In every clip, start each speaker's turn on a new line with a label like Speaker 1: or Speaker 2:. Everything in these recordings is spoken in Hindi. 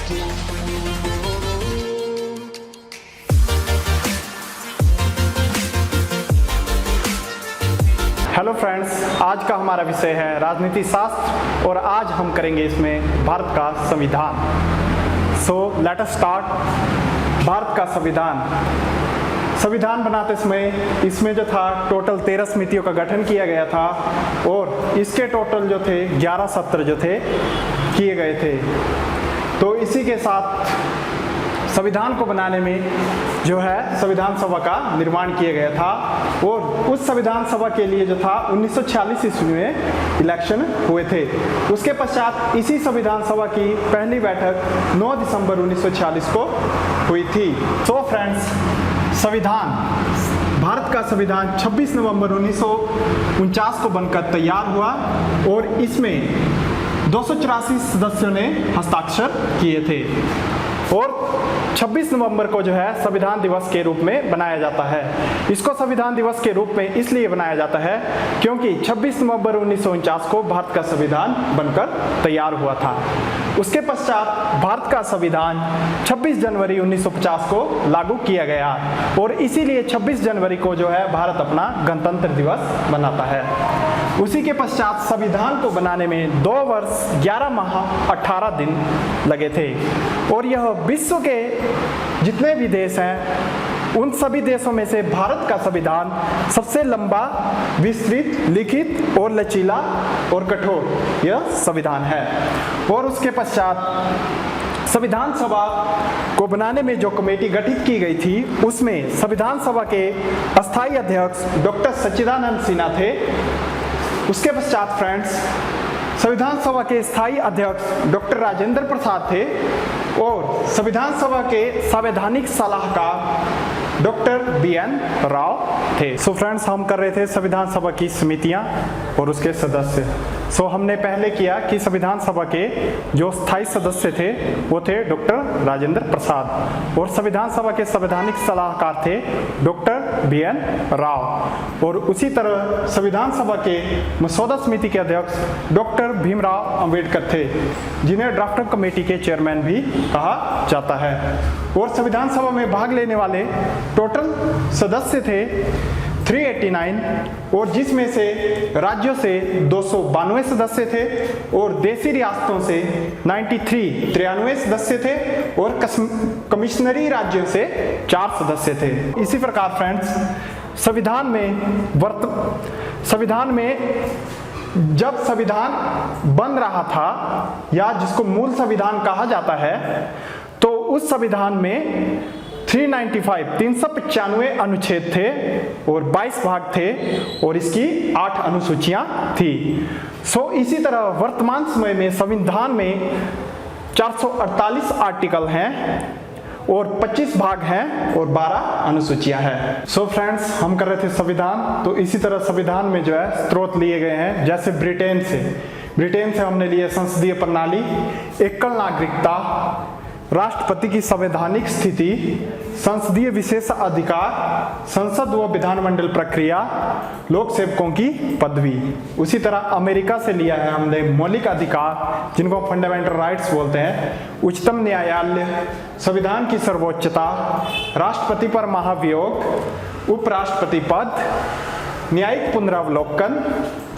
Speaker 1: हेलो फ्रेंड्स, आज का हमारा विषय है राजनीति शास्त्र और आज हम करेंगे इसमें भारत का संविधान। So let us start. Bharat का संविधान बनाते समय इसमें जो था टोटल 13 समितियों का गठन किया गया था और इसके टोटल जो थे 11 सत्र जो थे किए गए थे। तो इसी के साथ संविधान को बनाने में जो है संविधान सभा का निर्माण किया गया था और उस संविधान सभा के लिए जो था 1946 ईस्वी में इलेक्शन हुए थे। उसके पश्चात इसी संविधान सभा की पहली बैठक 9 दिसंबर 1946 को हुई थी। तो फ्रेंड्स, भारत का संविधान 26 नवंबर 1949 को बनकर तैयार हुआ और इसमें 284 सदस्यों ने हस्ताक्षर किए थे और 26 नवंबर को जो है संविधान दिवस के रूप में बनाया जाता है। इसको संविधान दिवस के रूप में इसलिए बनाया जाता है क्योंकि 26 नवंबर 1949 को भारत का संविधान बनकर तैयार हुआ था। उसके पश्चात भारत का संविधान 26 जनवरी 1950 को लागू किया गया और इसीलिए 26 जनवरी को जो है भारत अपना गणतंत्र दिवस मनाता है। उसी के पश्चात संविधान को बनाने में 2 वर्ष 11 माह 18 दिन लगे थे और यह विश्व के जितने भी देश हैं उन सभी देशों में से भारत का संविधान सबसे लंबा, विस्तृत, लिखित और लचीला और कठोर यह संविधान है। और उसके पश्चात संविधान सभा को बनाने में जो कमेटी गठित की गई थी उसमें संविधान सभा के अस्थायी अध्यक्ष डॉक्टर सच्चिदानंद सिन्हा थे। उसके पश्चात फ्रेंड्स, संविधान सभा के स्थायी अध्यक्ष डॉक्टर राजेंद्र प्रसाद थे और संविधान सभा के संवैधानिक सलाहकार डॉक्टर BN राव थे। सो फ्रेंड्स, हम कर रहे थे संविधान सभा की समितियां और उसके सदस्य। सो हमने पहले किया कि संविधान सभा के जो स्थायी सदस्य थे वो थे डॉक्टर राजेंद्र प्रसाद और संविधान सभा के संवैधानिक सलाहकार थे डॉक्टर BN राव और उसी तरह संविधान सभा के मसौदा समिति के अध्यक्ष डॉक्टर भीमराव अंबेडकर थे, जिन्हें ड्राफ्टिंग कमेटी के चेयरमैन भी कहा जाता है। और संविधान सभा में भाग लेने वाले टोटल सदस्य थे 389 और जिसमें से राज्यों से 292 सदस्य थे और देशी रियासतों से 93 सदस्य थे और कमिश्नरी राज्यों से 4 सदस्य थे। इसी प्रकार फ्रेंड्स, संविधान में जब संविधान बन रहा था या जिसको मूल संविधान कहा जाता है तो उस संविधान में 395 अनुच्छेद थे और 22 भाग थे और इसकी 8 अनुसूचियां थी। सो इसी तरह वर्तमान समय में संविधान में 448 आर्टिकल हैं और 25 भाग हैं और 12 अनुसूचियां हैं। सो फ्रेंड्स, हम कर रहे थे संविधान, तो इसी तरह संविधान में जो है स्रोत लिए गए हैं। जैसे ब्रिटेन से हमने लिए संसदीय प्रणाली, एकल नागरिकता, राष्ट्रपति की संवैधानिक स्थिति, संसदीय विशेष अधिकार, संसद व विधानमंडल प्रक्रिया, लोक सेवकों की पदवी। उसी तरह अमेरिका से लिया है हमने मौलिक अधिकार, जिनको फंडामेंटल राइट्स बोलते हैं, उच्चतम न्यायालय, संविधान की सर्वोच्चता, राष्ट्रपति पर महाभियोग, उपराष्ट्रपति पद, न्यायिक पुनरावलोकन,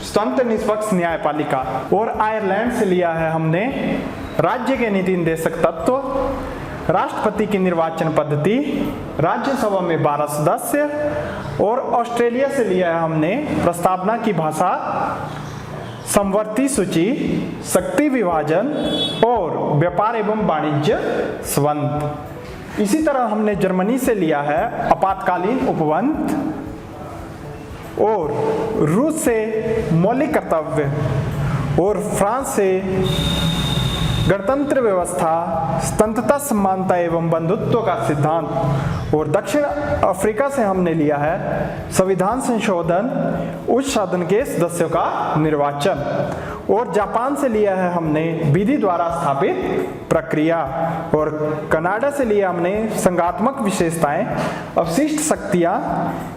Speaker 1: स्वतंत्र निष्पक्ष न्यायपालिका। और आयरलैंड से लिया है हमने राज्य के नीति निर्देशक तत्व, राष्ट्रपति की निर्वाचन पद्धति, राज्यसभा में 12 सदस्य। और ऑस्ट्रेलिया से लिया है हमने प्रस्तावना की भाषा, समवर्ती सूची, शक्ति विभाजन और व्यापार एवं वाणिज्य संबंध। इसी तरह हमने जर्मनी से लिया है आपातकालीन उपबंध और रूस से मौलिक कर्तव्य और फ्रांस से गणतंत्र व्यवस्था, स्वतंत्रता, समानता एवं बंधुत्व का सिद्धांत। और दक्षिण अफ्रीका से हमने लिया है संविधान संशोधन, उच्च सदन के सदस्यों का निर्वाचन। और जापान से लिया है हमने विधि द्वारा स्थापित प्रक्रिया। और कनाडा से लिया हमने संघात्मक विशेषताएं, अवशिष्ट शक्तियां,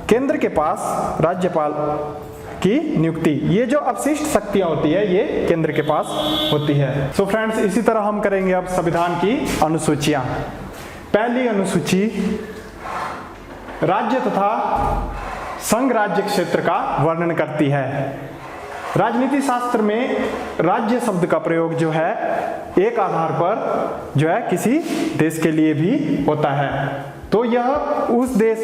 Speaker 1: केंद्र के पास राज्यपाल की नियुक्ति, ये जो अपशिष्ट शक्तियां होती है ये केंद्र के पास होती है। सो फ्रेंड्स, इसी तरह हम करेंगे अब संविधान की अनुसूचियां। पहली अनुसूची राज्य तथा संघ राज्य क्षेत्र का वर्णन करती है। राजनीति शास्त्र में राज्य शब्द का प्रयोग जो है एक आधार पर जो है किसी देश के लिए भी होता है, तो यह उस देश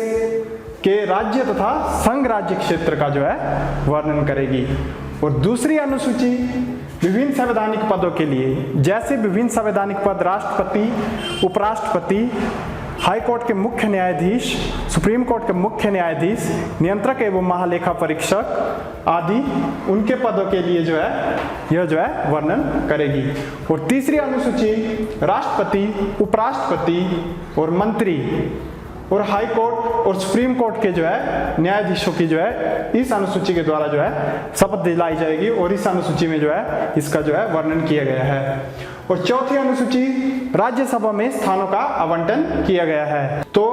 Speaker 1: के राज्य तथा संघ राज्य क्षेत्र का जो है वर्णन करेगी। और दूसरी अनुसूची विभिन्न संवैधानिक पदों के लिए, जैसे विभिन्न संवैधानिक पद राष्ट्रपति, उपराष्ट्रपति, हाई कोर्ट के मुख्य न्यायाधीश, सुप्रीम कोर्ट के मुख्य न्यायाधीश, नियंत्रक एवं महालेखा परीक्षक आदि, उनके पदों के लिए जो है यह जो है वर्णन करेगी। और तीसरी अनुसूची राष्ट्रपति, उपराष्ट्रपति और मंत्री और हाई कोर्ट और सुप्रीम कोर्ट के जो है न्यायाधीशों की जो है इस अनुसूची के द्वारा जो है शपथ दिलाई जाएगी, और इस अनुसूची में जो है इसका जो है वर्णन किया गया है। और चौथी अनुसूची राज्यसभा में स्थानों का आवंटन किया गया है, तो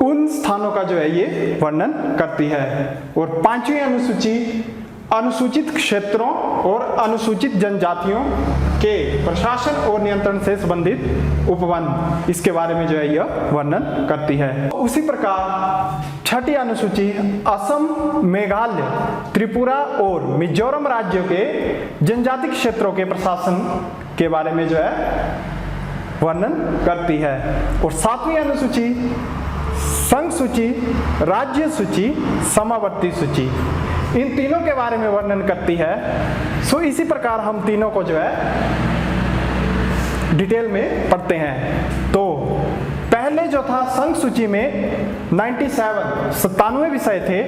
Speaker 1: उन स्थानों का जो है ये वर्णन करती है। और पांचवी अनुसूची अनुसूचित क्षेत्रों और अनुसूचित जनजातियों के प्रशासन और नियंत्रण से संबंधित उपबंध, इसके बारे में जो है यह वर्णन करती है। उसी प्रकार छठी अनुसूची असम, मेघालय, त्रिपुरा और मिजोरम राज्यों के जनजाति क्षेत्रों के प्रशासन के बारे में जो है वर्णन करती है। और सातवीं अनुसूची संघ सूची, राज्य सूची, समावर्ती सूची, इन तीनों के बारे में वर्णन करती है। सो इसी प्रकार हम तीनों को जो है डिटेल में पढ़ते हैं। तो पहले जो था संघ सूची में 97 विषय थे,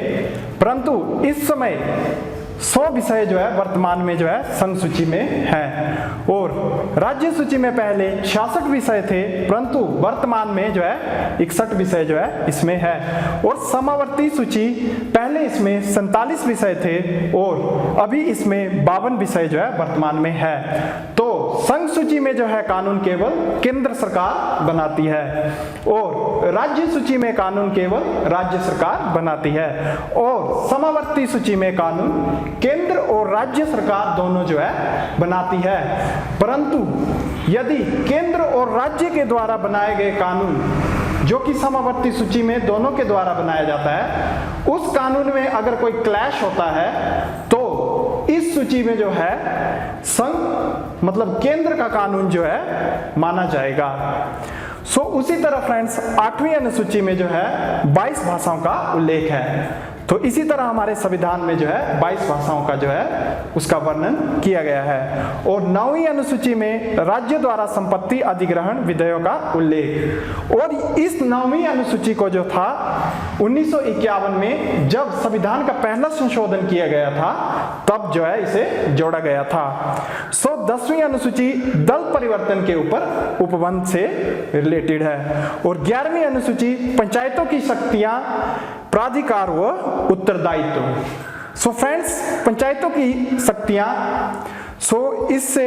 Speaker 1: परंतु इस समय 100 विषय जो है वर्तमान में जो है संघ सूची में है। और राज्य सूची में पहले 66 विषय थे, परंतु वर्तमान में जो है 61 विषय जो है इसमें है। और समावर्ती सूची पहले इसमें 47 विषय थे और अभी इसमें 52 विषय जो है वर्तमान में है। तो संघ सूची में जो है कानून केवल केंद्र सरकार बनाती है और राज्य सूची में कानून केवल राज्य सरकार बनाती है। और समावर्ती सूची में कानून केंद्र और राज्य सरकार दोनों जो है बनाती है, परंतु यदि केंद्र और राज्य के द्वारा बनाए गए कानून जो कि समावर्ती सूची में दोनों के द्वारा बनाया जाता है, उस कानून में अगर कोई क्लैश होता है तो इस सूची में जो है संघ मतलब केंद्र का कानून जो है माना जाएगा। सो उसी तरह फ्रेंड्स 8वीं अनुसूची में जो है 22 भाषाओं का उल्लेख है। तो इसी तरह हमारे संविधान में जो है 22 भाषाओं का जो है उसका वर्णन किया गया है। और 9वीं अनुसूची में राज्य द्वारा संपत्ति अधिग्रहण विधेयों का उल्लेख। और इस 9वीं अनुसूची को जो था 1951 में जब संविधान का पहला संशोधन किया गया था तब जो है इसे जोड़ा गया था। सो 10वीं अनुसूची दल परिवर्तन के ऊपर उपबंध से रिलेटेड है। और 11वीं अनुसूची पंचायतों की शक्तियां, प्राधिकार व उत्तरदायित्व। सो फ्रेंड्स पंचायतों की शक्तियां, सो इससे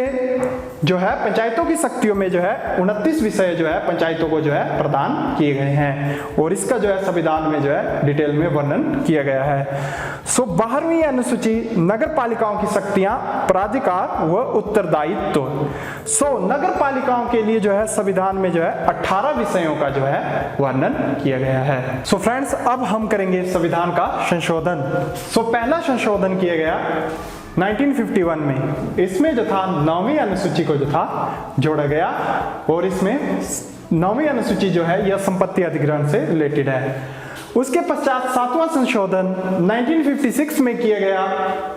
Speaker 1: जो है पंचायतों की शक्तियों में जो है 29 विषय जो है पंचायतों को जो है प्रदान किए गए हैं और इसका जो है संविधान में जो है डिटेल में वर्णन किया गया है। सो 12वीं अनुसूची नगर पालिकाओं की शक्तियां, प्राधिकार व उत्तरदायित्व। सो नगर पालिकाओं के लिए जो है संविधान में जो है 18 विषयों का जो है वर्णन किया गया है। सो फ्रेंड्स अब हम करेंगे संविधान का संशोधन। सो पहला संशोधन किया गया 1951 में, इसमें जो था 9वीं अनुसूची को जो था जोड़ा गया और इसमें 9वीं अनुसूची जो है यह संपत्ति अधिग्रहण से रिलेटेड है। उसके पश्चात 7वां संशोधन 1956 में किया गया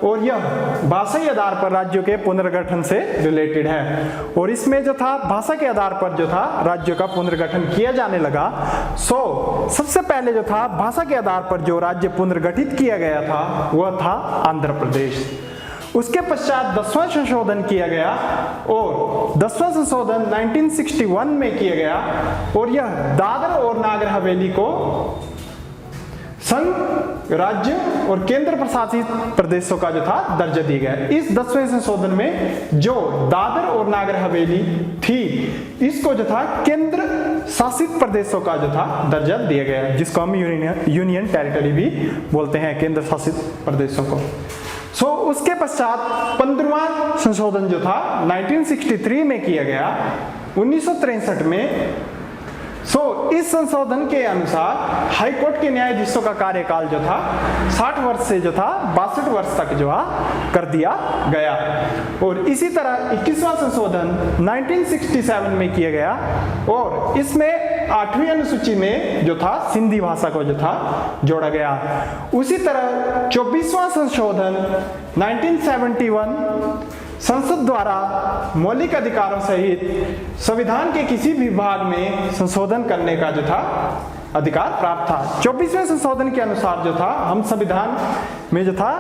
Speaker 1: और यह भाषाई आधार पर राज्यों के पुनर्गठन से रिलेटेड है। और इसमें जो था भाषा के आधार पर जो था राज्यों का पुनर्गठन किया जाने लगा। सो सबसे पहले जो था भाषा के आधार पर जो राज्य पुनर्गठित किया गया था वह था आंध्र प्रदेश। उसके पश्चात 10वां संशोधन किया गया और 10वां संशोधन 1961 में किया गया और यह दादर और नागर हवेली को संघ, राज्य और केंद्र प्रशासित प्रदेशों का जो था दर्जा दिया गया। इस 10वें संशोधन में जो दादर और नागर हवेली थी इसको जो था केंद्र शासित प्रदेशों का जो था दर्जा दिया गया, जिसको हम यूनियन टेरिटरी भी बोलते हैं, केंद्र शासित प्रदेशों को। सो उसके पश्चात 15वां संशोधन जो था 1963 में किया गया 1963 में। इस संशोधन के अनुसार हाई कोर्ट के न्यायाधीशों का कार्यकाल जो था 60 वर्ष से जो था 62 वर्ष तक जो है कर दिया गया। और इसी तरह 21वां संशोधन 1967 में किया गया और इसमें 8वीं अनुसूची में जो था सिंधी भाषा को जो था जोड़ा गया। उसी तरह 24वां संशोधन 1971 संसद द्वारा मौलिक अधिकारों सहित संविधान के किसी भी भाग में संशोधन करने का जो था अधिकार प्राप्त था। 24वें संशोधन के अनुसार जो था हम संविधान में जो था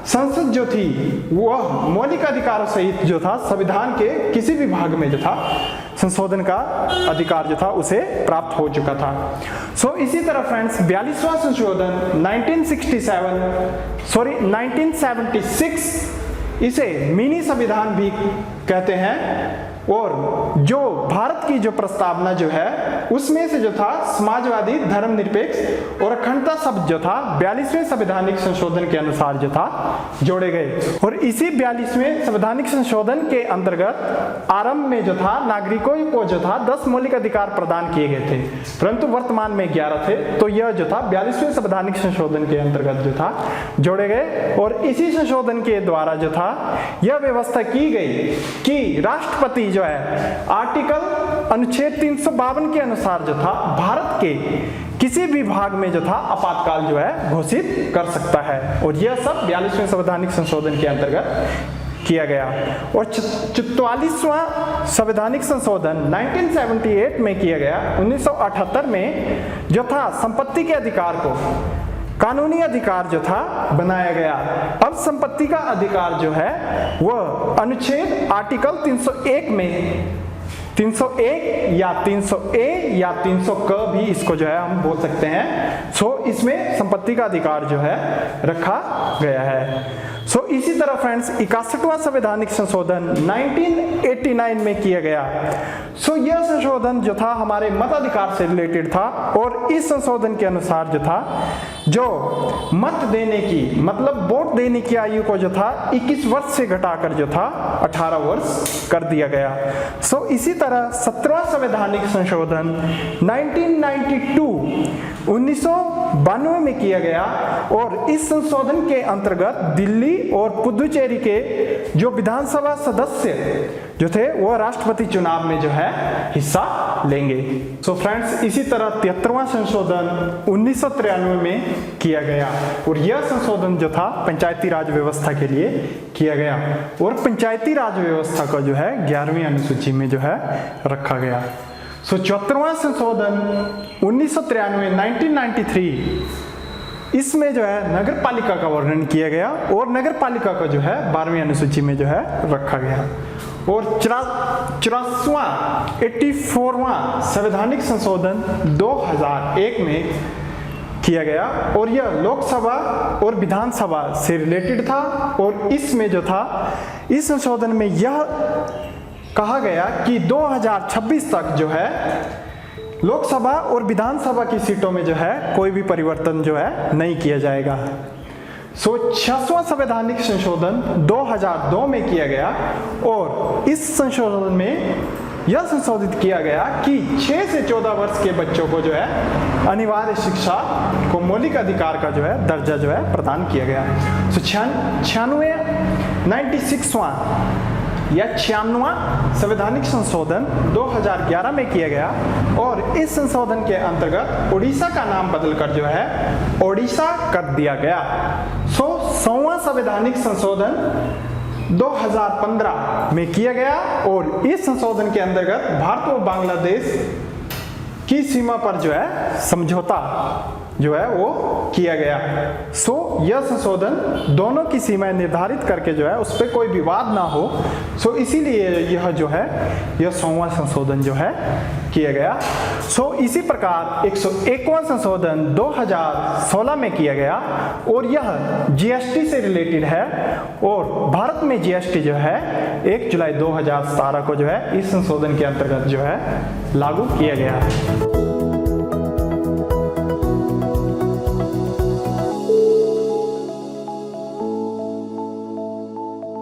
Speaker 1: संसद जो थी वह मौलिक अधिकारों सहित जो था संविधान के किसी भी भाग में जो था संशोधन का अधिकार जो था उसे प्राप्त हो चुका था। इसी तरह फ्रेंड्स 42वां संशोधन 1976 इसे मिनी संविधान भी कहते हैं। और जो भारत की जो प्रस्तावना जो है उसमें से जो था समाजवादी, धर्मनिरपेक्ष और अखंडता शब्द जो था 42वें संवैधानिक संशोधन के अनुसार जो था जोड़े गए। और इसी 42वें संवैधानिक संशोधन के अंतर्गत आरंभ में जो था नागरिकों को जो था 10 मौलिक अधिकार प्रदान किए गए थे, परंतु वर्तमान में 11 थे। तो यह जो था 42वें संवैधानिक संशोधन के अंतर्गत जो था जोड़े गए। और इसी संशोधन के द्वारा जो था यह व्यवस्था की गई कि राष्ट्रपति जो है आर्टिकल अनुच्छेद 352 के अनुसार जो था भारत के किसी भी भाग में जो था आपातकाल जो है घोषित कर सकता है। और यह सब 42वें संवैधानिक संशोधन के अंतर्गत किया गया। और 44वां संवैधानिक संशोधन 1978 में किया गया। 1978 में जो था संपत्ति के अधिकार को कानूनी अधिकार जो था बनाया गया। अब संपत्ति का अधिकार जो है वह अनुच्छेद आर्टिकल 301 में 301 या 300A या 300 क भी इसको जो है हम बोल सकते हैं। इसमें संपत्ति का अधिकार जो है रखा गया है। इसी तरह फ्रेंड्स 61वां संवैधानिक संशोधन 1989 में किया गया। यह संशोधन जो था हमारे मताधिकार से रिलेटेड था। और इस संशोधन के अनुसार जो था जो मत देने की मतलब वोट देने की आयु को जो था 21 वर्ष से घटाकर जो था 18 वर्ष कर दिया गया। इसी तरह 17वां संवैधानिक संशोधन 1992 में किया गया। और इस संशोधन के अंतर्गत दिल्ली और पुदुचेरी के जो विधानसभा सदस्य जो थे वो राष्ट्रपति चुनाव में जो है हिस्सा लेंगे। फ्रेंड्स इसी तरह 73वां संशोधन 1993 में किया गया। और यह संशोधन जो था पंचायती राज व्यवस्था के लिए किया गया। और पंचायती राज व्यवस्था को जो है 11वीं अनुसूची में जो है रखा गया। 74वां संशोधन 1993 1993 इसमें जो है नगर पालिका का वर्णन किया गया। और नगर पालिका को जो है 12वीं अनुसूची में जो है रखा गया। और 84वां संवैधानिक संशोधन 2001 में किया गया। और यह लोकसभा और विधानसभा से रिलेटेड था। और इसमें जो था इस संशोधन में यह कहा गया कि 2026 तक जो है लोकसभा और विधानसभा की सीटों में जो है कोई भी परिवर्तन जो है नहीं किया जाएगा। 66वां संवैधानिक संशोधन 2002 में किया गया। और इस संशोधन में यह संशोधित किया गया कि 6 से 14 वर्ष के बच्चों को जो है अनिवार्य शिक्षा को मौलिक अधिकार का जो है दर्जा जो है प्रदान किया गया। 96वां या 96वां संवैधानिक संशोधन 2011 में किया गया। और इस संशोधन के अंतर्गत उड़ीसा का नाम बदलकर जो है ओडिशा कर दिया गया। 100वां संवैधानिक संशोधन 2015 में किया गया। और इस संशोधन के अंतर्गत भारत और बांग्लादेश की सीमा पर जो है समझौता जो है वो किया गया। यह संशोधन दोनों की सीमाएं निर्धारित करके जो है उस पर कोई विवाद ना हो। इसीलिए यह जो है यह 100वां संशोधन जो है किया गया। इसी प्रकार 101वां संशोधन 2016 में किया गया। और यह जीएसटी से रिलेटेड है। और भारत में जीएसटी जो है 1 जुलाई 2017 को जो है इस संशोधन के अंतर्गत जो है लागू किया गया।